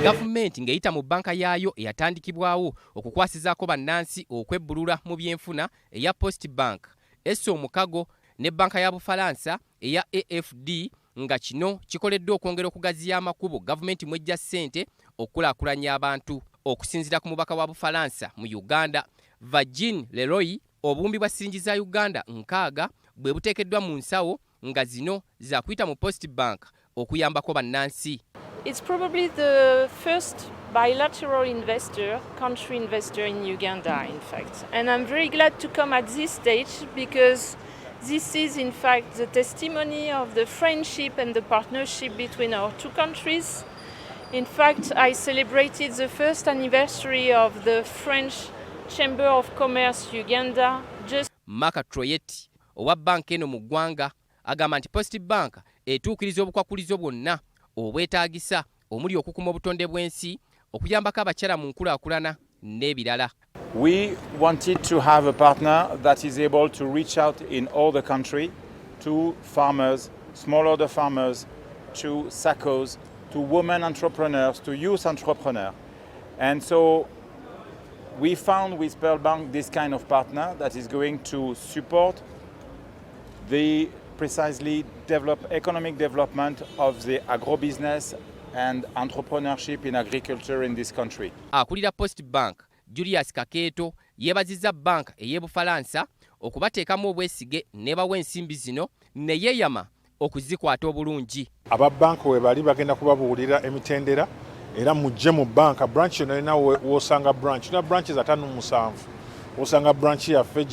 Gavumenti ng'eyita mu bbanka yaayo eyatandikibwawo okukwasizaako bannansi okwebbulula mu byenfuna eya Post Bank, Esse Omukago ne bbanka ya Bufalansa eya AFD, nga kino kikoleddwa okwongera okugaziya amakubo gavumenti mw'ejja ssente okukulaakulanya abantu. Okusinziira ku mubaka wa Bufalansa mu Uganda, Virgin Leroy, obuwumbi bwa siringi za Uganda 6 bwe buteekeddwa mu nsawo nga zino za kuyita mu Post Bank okuyambako bannansi. It's probably the first bilateral country investor in Uganda, in fact. And I'm very glad to come at this stage because this is, in fact, the testimony of the friendship and the partnership between our two countries. In fact, I celebrated the first anniversary of the French Chamber of Commerce Uganda just. Maka Troyeti owa banka eno mu ggwanga agamba nti Post Bank etuukiriza obukwakulizo bwonna obwetaagisa omuli okukuma obutonde bw'ensi, okuyambako abakyala mu nkulaakulana n'ebirala. We wanted to have a partner that is able to reach out in all the country to farmers, smallholder farmers, to SACCOs, to women entrepreneurs, to youth entrepreneurs. And so we found with Pearl Bank this kind of partner that is going to support the precisely economic development of the agro-business and entrepreneurship in agriculture in this country. Akulira Post Bank, Julius Kakeeto, yeebazizza banka ey'e Bufalansa okubateekamu obwesige n'ebawa ensimbi zino ne yeeyama okuzikwata obulungi. Aba banka we bali bagenda kubabuulira emitendera era mujje mu banka branch yonna erina w'osanga branch. Tuna branches 57. Osanga branch yaffe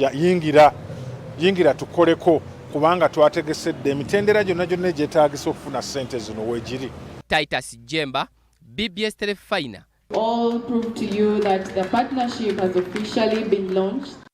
yingira tukoleko kubanga twategesedde emitendera gyonna egyetaagisa okufuna ssente zino weegiri. Titus Jemba, BBS Terefayina. All prove to you that the partnership has officially been launched.